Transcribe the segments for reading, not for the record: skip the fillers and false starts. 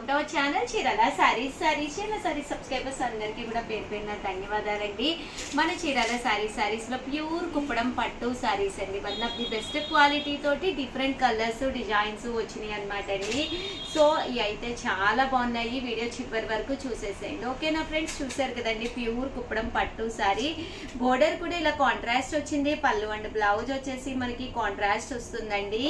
Channel Chirala saris Chirala saris subscribers అందరికీ కూడా పేరు పేరున ధన్యవాదాలండి. మన చీరాల సారీస్ లో ప్యూర్ కుప్పడం పట్టు సారీస్ అండి. One of the best quality తోటి డిఫరెంట్ కలర్స్ డిజైన్స్ వచ్చినాయి అనమాట అండి. సో ఇవి అయితే చాలా బాగున్నాయి. వీడియో చివరి వరకు చూసేసేయండి. ఓకేనా ఫ్రెండ్స్, చూసారు కదండి ప్యూర్ కుప్పడం పట్టు సారీ. బోర్డర్ కూడా ఇలా కాంట్రాస్ట్ వచ్చింది. పళ్ళు అండ్ బ్లౌజ్ వచ్చేసి మనకి కాంట్రాస్ట్ వస్తుందండి.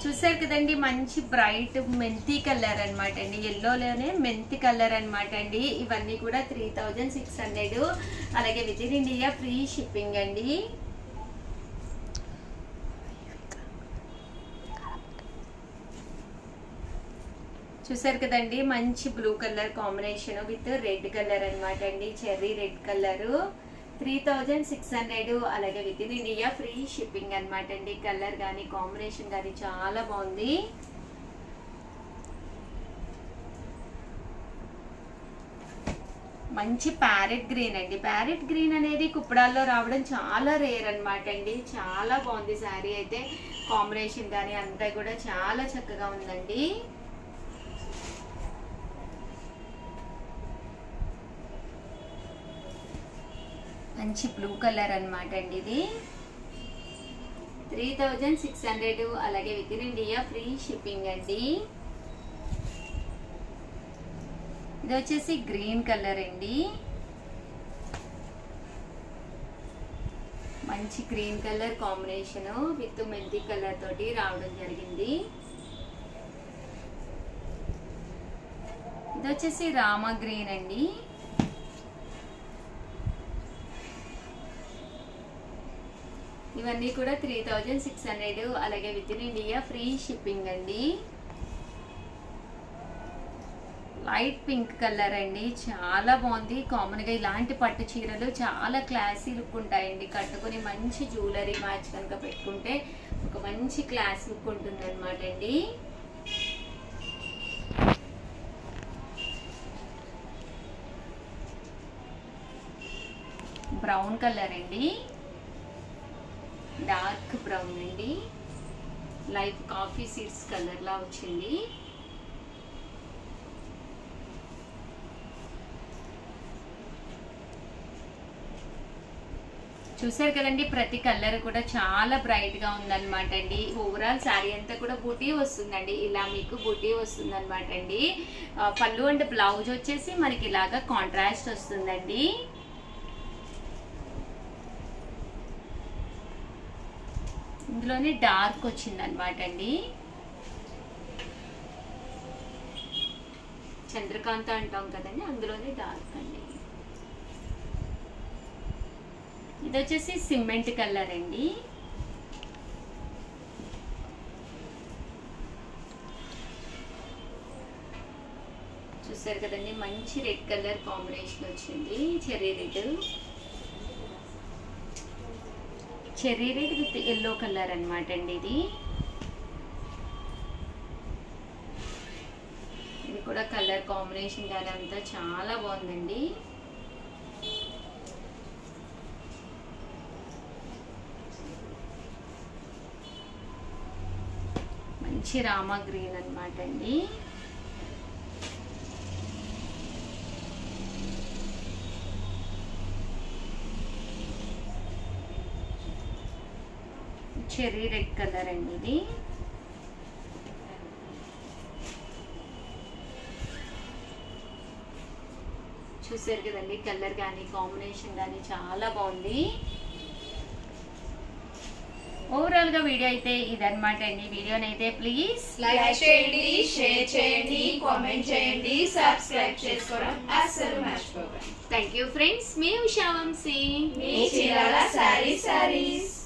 చూసారు కదండి మంచి బ్రైట్ మెంతి కలర్ అనమాట అండి. ఎల్లోలోనే మెంతి కలర్ అనమాట అండి. ఇవన్నీ కూడా 3600, అలాగే with in India free shipping అండి. చూసారు కదండి మంచి blue colour combination with red colour అనమాట అండి. చెర్రీ రెడ్ కలరు 3600, అలాగే with in India free shipping అనమాట అండి. కలర్ కానీ కాంబినేషన్ కానీ చాలా బాగుంది. మంచి ప్యారెట్ గ్రీన్ అండి. ప్యారెట్ గ్రీన్ అనేది కుప్పడాల్లో రావడం చాలా రేర్ అనమాట అండి. చాలా బాగుంది శారీ అయితే. కాంబినేషన్ కానీ అంతా కూడా చాలా చక్కగా ఉందండి. మంచి బ్లూ కలర్ అనమాట అండి. ఇది 3600, అలాగే with in India free shipping అండి. ఇది వచ్చేసి గ్రీన్ కలర్ అండి. మంచి గ్రీన్ కలర్ కాంబినేషన్ విత్ మెంతి కలర్ తోటి రావడం జరిగింది. ఇది వచ్చేసి రామా గ్రీన్ అండి. ఇవన్నీ కూడా 3600, అలాగే with in India free shipping అండి. లైట్ పింక్ కలర్ అండి. చాలా బాగుంది. కామన్ గా ఇలాంటి పట్టు చీరలు చాలా క్లాసీ లుక్ ఉంటాయండి. కట్టుకుని మంచి జ్యువెలరీ మ్యాచ్ కనుక పెట్టుకుంటే ఒక మంచి క్లాస్ లుక్ ఉంటుంది అనమాట అండి. బ్రౌన్ కలర్ అండి. డార్క్ బ్రౌన్ అండి. లైట్ కాఫీ సీడ్స్ కలర్ లా వచ్చింది. చూసారు కదండి ప్రతి కలర్ కూడా చాలా బ్రైట్ గా ఉందన్నమాట అండి. ఓవరాల్ శారీ అంతా కూడా బూటీ వస్తుందండి. ఇలా మీకు బూటీ వస్తుంది అనమాట అండి. పళ్ళు అండ్ బ్లౌజ్ వచ్చేసి మనకి ఇలాగా కాంట్రాస్ట్ వస్తుందండి. ఇందులోనే డార్క్ వచ్చింది అనమాట అండి. చంద్రకాంత అంటాం కదండి, అందులోనే డార్క్ అండి. ఇది వచ్చేసి సిమెంట్ కలర్ అండి. చూసారు కదండి మంచి రెడ్ కలర్ కాంబినేషన్ వచ్చింది. Cherry red with yellow colour అనమాట అండి. ఇది కూడా కలర్ కాంబినేషన్ కానీ అంతా చాలా బాగుందండి. మంచి రామా గ్రీన్ అనమాట అండి. చెర్రీ రెడ్ కలర్ అండి. ఇది చూసారు కదండి కలర్ కానీ కాంబినేషన్ కానీ చాలా బాగుంది. ఓవరాల్ గా వీడియో అయితే ఇదన్నమాట అండి. వీడియోనైతే ప్లీజ్ లైక్ చేయండి, షేర్ చేయండి, కామెంట్ చేయండి, సబ్స్క్రైబ్ చేసుకోవడం అస్సలు మర్చిపోకండి. Thank you friends. మీ ఉషా వంశీ, మీ చీరాల సారీస్.